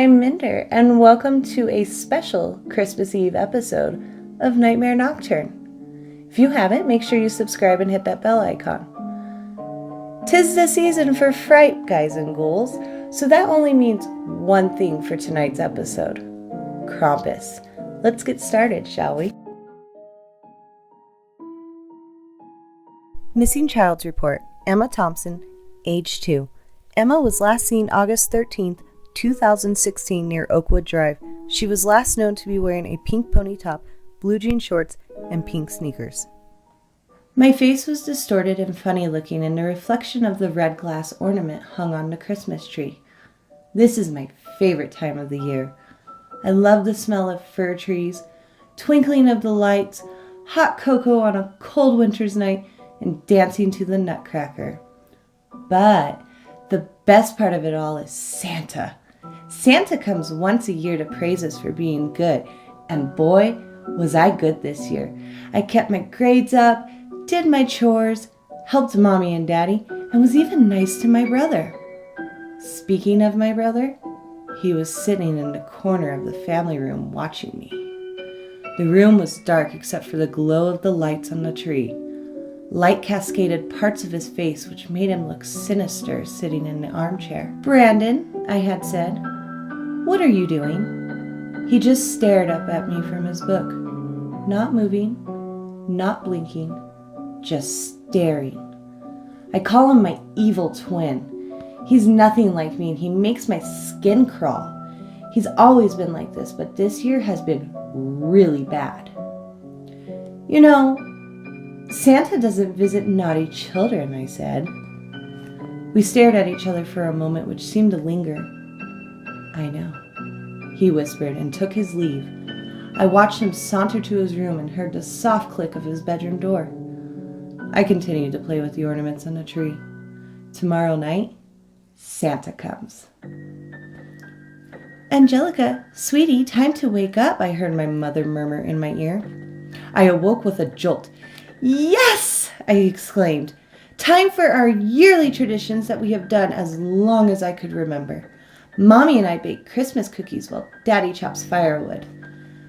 I'm Minder, and welcome to a special Christmas Eve episode of Nightmare Nocturne. If you haven't, make sure you subscribe and hit that bell icon. 'Tis the season for fright, guys and ghouls, so that only means one thing for tonight's episode: Krampus. Let's get started, shall we? Missing Child's Report. Emma Thompson, age 2. Emma was last seen August 13th, 2016 near Oakwood Drive. She was last known to be wearing a pink pony top, blue jean shorts, and pink sneakers. My face was distorted and funny looking in the reflection of the red glass ornament hung on the Christmas tree. This is my favorite time of the year. I love the smell of fir trees, twinkling of the lights, hot cocoa on a cold winter's night, and dancing to the Nutcracker. But the best part of it all is Santa. Santa comes once a year to praise us for being good, and boy, was I good this year. I kept my grades up, did my chores, helped Mommy and Daddy, and was even nice to my brother. Speaking of my brother, he was sitting in the corner of the family room watching me. The room was dark except for the glow of the lights on the tree. Light cascaded parts of his face, which made him look sinister sitting in the armchair. "Brandon," I had said, "what are you doing?" He just stared up at me from his book, not moving, not blinking, just staring. I call him my evil twin. He's nothing like me and he makes my skin crawl. He's always been like this, but this year has been really bad. "You know, Santa doesn't visit naughty children," I said. We stared at each other for a moment, which seemed to linger. "I know," he whispered and took his leave. I watched him saunter to his room and heard the soft click of his bedroom door. I continued to play with the ornaments on the tree. Tomorrow night, Santa comes. "Angelica, sweetie, time to wake up," I heard my mother murmur in my ear. I awoke with a jolt. "Yes!" I exclaimed. "Time for our yearly traditions that we have done as long as I could remember. Mommy and I baked Christmas cookies while Daddy chops firewood."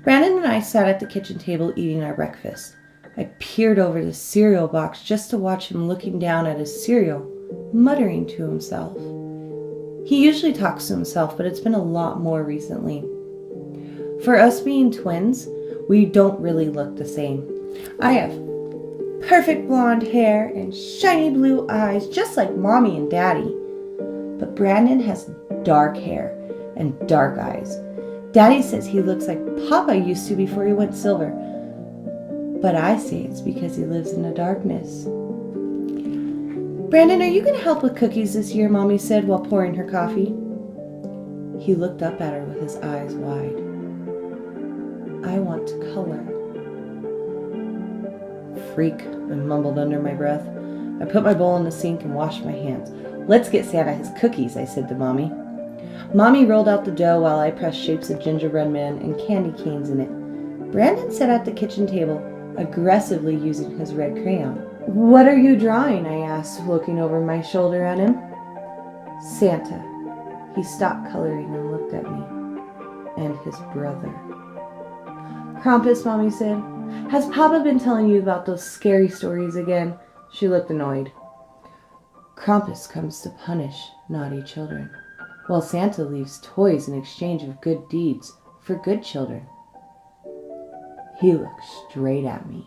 Brandon and I sat at the kitchen table eating our breakfast. I peered over the cereal box just to watch him looking down at his cereal, muttering to himself. He usually talks to himself, but it's been a lot more recently. For us being twins, we don't really look the same. I have perfect blonde hair and shiny blue eyes, just like Mommy and Daddy. But Brandon has dark hair and dark eyes. Daddy says he looks like Papa used to before he went silver. But I say it's because he lives in the darkness. "Brandon, are you going to help with cookies this year?" Mommy said while pouring her coffee. He looked up at her with his eyes wide. "I want to color." "Freak," I mumbled under my breath. I put my bowl in the sink and washed my hands. "Let's get Santa his cookies," I said to Mommy. Mommy rolled out the dough while I pressed shapes of gingerbread men and candy canes in it. Brandon sat at the kitchen table, aggressively using his red crayon. "What are you drawing?" I asked, looking over my shoulder at him. "Santa." He stopped coloring and looked at me. "And his brother." "Krampus," Mommy said. "Has Papa been telling you about those scary stories again?" She looked annoyed. "Krampus comes to punish naughty children, while Santa leaves toys in exchange of good deeds for good children." He looked straight at me.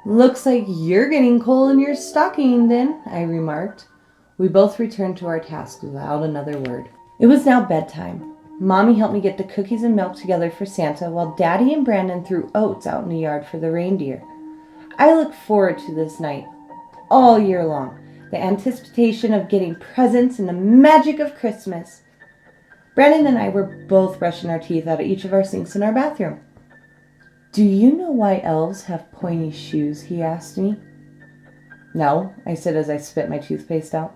"Looks like you're getting coal in your stocking then," I remarked. We both returned to our task without another word. It was now bedtime. Mommy helped me get the cookies and milk together for Santa, while Daddy and Brandon threw oats out in the yard for the reindeer. I look forward to this night all year long. The anticipation of getting presents and the magic of Christmas. Brandon and I were both brushing our teeth out of each of our sinks in our bathroom. "Do you know why elves have pointy shoes?" he asked me. "No," I said as I spit my toothpaste out.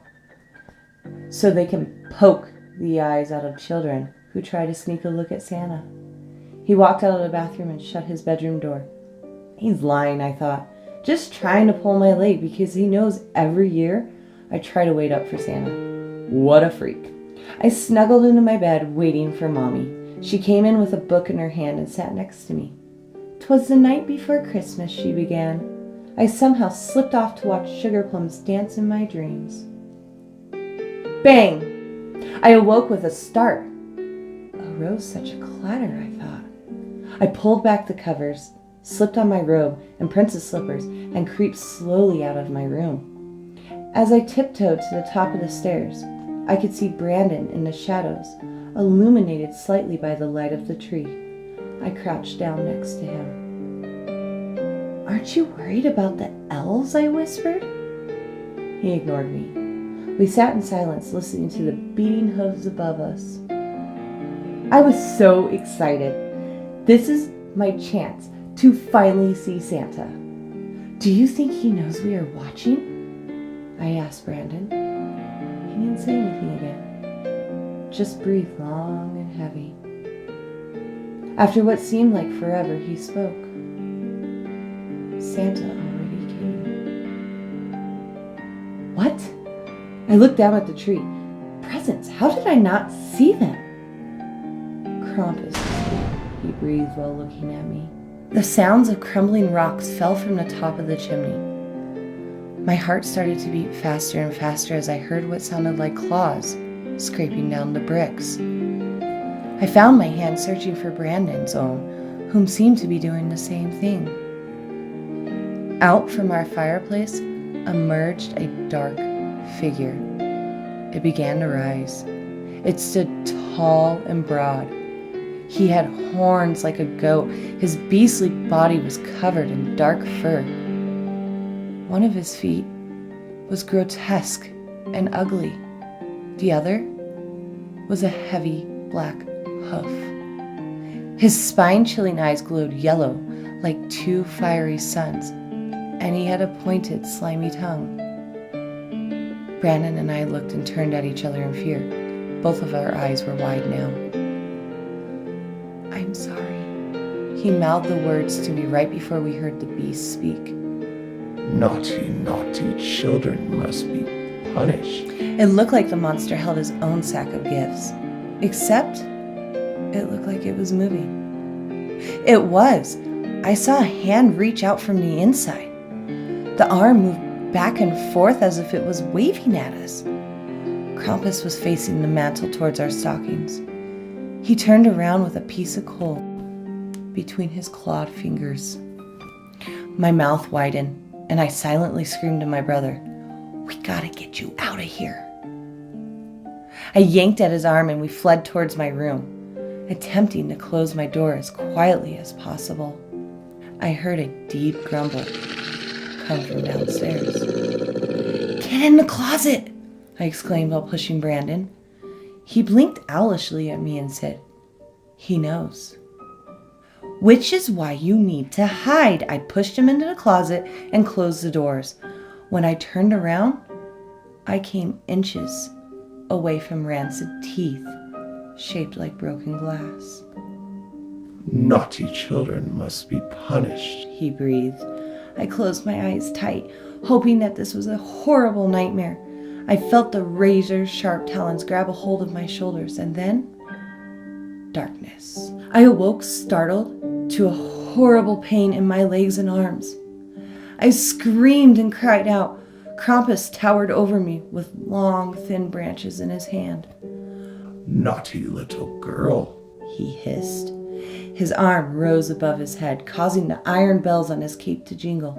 "So they can poke the eyes out of children who try to sneak a look at Santa." He walked out of the bathroom and shut his bedroom door. He's lying, I thought, just trying to pull my leg because he knows every year I try to wait up for Santa. What a freak. I snuggled into my bed, waiting for Mommy. She came in with a book in her hand and sat next to me. "'Twas the night before Christmas," she began. "I somehow slipped off to watch sugar plums dance in my dreams." Bang! I awoke with a start. Arose such a clatter, I thought. I pulled back the covers, slipped on my robe and princess slippers, and creeped slowly out of my room. As I tiptoed to the top of the stairs, I could see Brandon in the shadows, illuminated slightly by the light of the tree. I crouched down next to him. "Aren't you worried about the elves?" I whispered. He ignored me. We sat in silence, listening to the beating hooves above us. I was so excited. This is my chance to finally see Santa. "Do you think he knows we are watching?" I asked Brandon. He didn't say anything again. Just breathed long and heavy. After what seemed like forever, he spoke. "Santa already came." "What?" I looked down at the tree. "Presents, how did I not see them?" "Krampus," he breathed while looking at me. The sounds of crumbling rocks fell from the top of the chimney. My heart started to beat faster and faster as I heard what sounded like claws scraping down the bricks. I found my hand searching for Brandon's own, whom seemed to be doing the same thing. Out from our fireplace emerged a dark figure. It began to rise. It stood tall and broad. He had horns like a goat. His beastly body was covered in dark fur. One of his feet was grotesque and ugly. The other was a heavy black hoof. His spine-chilling eyes glowed yellow like two fiery suns, and he had a pointed, slimy tongue. Brandon and I looked and turned at each other in fear. Both of our eyes were wide now. "I'm sorry." He mouthed the words to me right before we heard the beast speak. "Naughty, naughty children must be punished." It looked like the monster held his own sack of gifts, except it looked like it was moving. It was. I saw a hand reach out from the inside. The arm moved back and forth as if it was waving at us. Krampus was facing the mantel towards our stockings. He turned around with a piece of coal between his clawed fingers. My mouth widened, and I silently screamed to my brother, "We gotta get you out of here." I yanked at his arm and we fled towards my room, attempting to close my door as quietly as possible. I heard a deep grumble come from downstairs. "Get in the closet!" I exclaimed while pushing Brandon. He blinked owlishly at me and said, "He knows." "Which is why you need to hide." I pushed him into the closet and closed the doors. When I turned around, I came inches away from rancid teeth shaped like broken glass. "Naughty children must be punished," he breathed. I closed my eyes tight, hoping that this was a horrible nightmare. I felt the razor-sharp talons grab a hold of my shoulders, and then darkness. I awoke startled to a horrible pain in my legs and arms. I screamed and cried out. Krampus towered over me with long, thin branches in his hand. "Naughty little girl," he hissed. His arm rose above his head, causing the iron bells on his cape to jingle.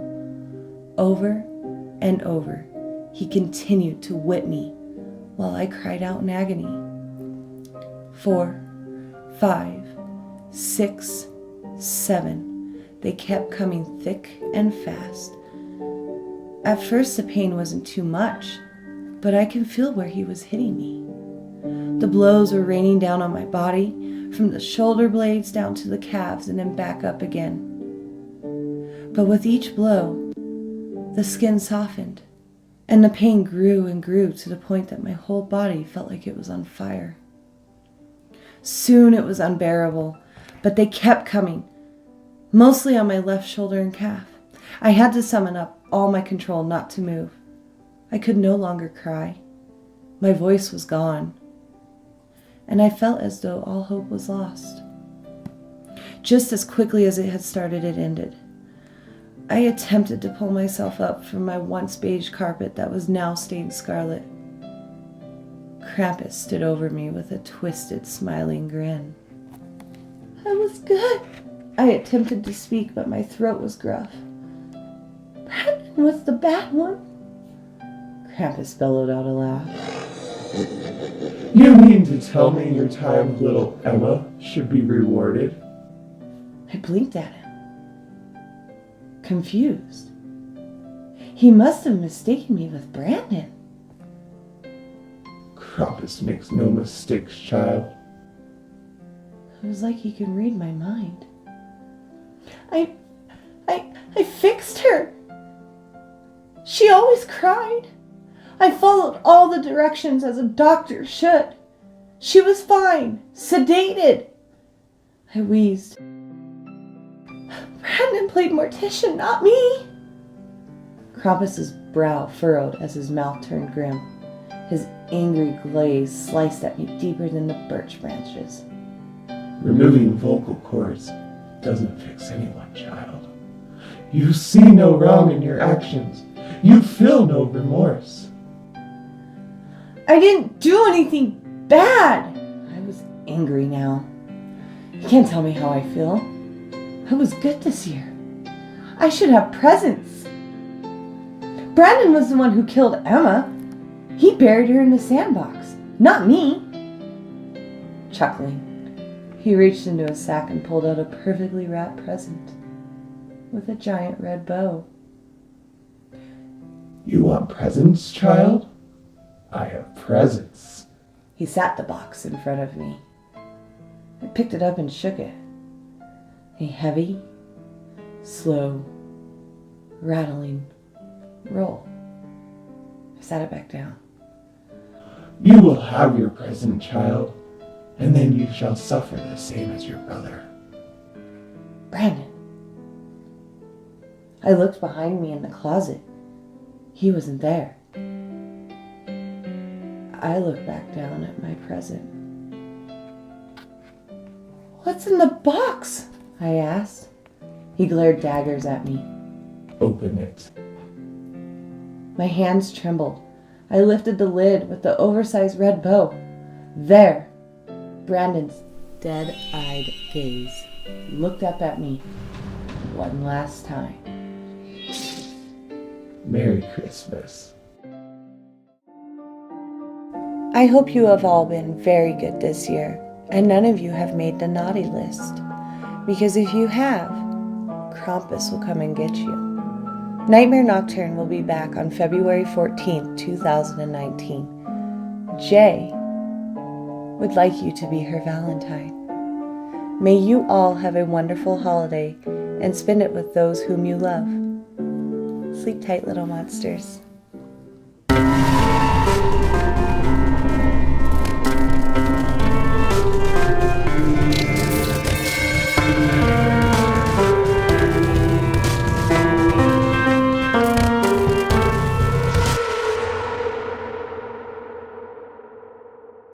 Over and over, he continued to whip me while I cried out in agony. 4, 5, 6, 7. They kept coming thick and fast. At first, the pain wasn't too much, but I can feel where he was hitting me. The blows were raining down on my body, from the shoulder blades down to the calves and then back up again. But with each blow, the skin softened, and the pain grew and grew to the point that my whole body felt like it was on fire. Soon it was unbearable, but they kept coming, mostly on my left shoulder and calf. I had to summon up all my control not to move. I could no longer cry. My voice was gone. and I felt as though all hope was lost. Just as quickly as it had started, it ended. I attempted to pull myself up from my once beige carpet that was now stained scarlet. Krampus stood over me with a twisted, smiling grin. "I was good." I attempted to speak, but my throat was gruff. "Brandon was the bad one." Krampus bellowed out a laugh. You mean to tell me your time with little Emma should be rewarded? I blinked at him, confused. He must have mistaken me with Brandon. Krampus makes no mistakes, child. It was like he could read my mind. I fixed her. She always cried. I followed all the directions as a doctor should. She was fine, sedated. I wheezed. Brandon played mortician, not me. Krampus's brow furrowed as his mouth turned grim. His angry glaze sliced at me deeper than the birch branches. Removing vocal cords doesn't fix anyone, child. You see no wrong in your actions. You feel no remorse. I didn't do anything bad. I was angry now. You can't tell me how I feel. I was good this year. I should have presents. Brandon was the one who killed Emma. He buried her in the sandbox, not me. Chuckling, he reached into a sack and pulled out a perfectly wrapped present with a giant red bow. You want presents, child? I have presents. He sat the box in front of me. I picked it up and shook it. A heavy, slow, rattling roll. I sat it back down. You will have your present, child, and then you shall suffer the same as your brother. Brandon. I looked behind me in the closet. He wasn't there. I looked back down at my present. What's in the box? I asked. He glared daggers at me. Open it. My hands trembled. I lifted the lid with the oversized red bow. There, Brandon's dead-eyed gaze looked up at me one last time. Merry Christmas. I hope you have all been very good this year, and none of you have made the naughty list. Because if you have, Krampus will come and get you. Nightmare Nocturne will be back on February 14th, 2019. Jay would like you to be her Valentine. May you all have a wonderful holiday and spend it with those whom you love. Sleep tight, little monsters.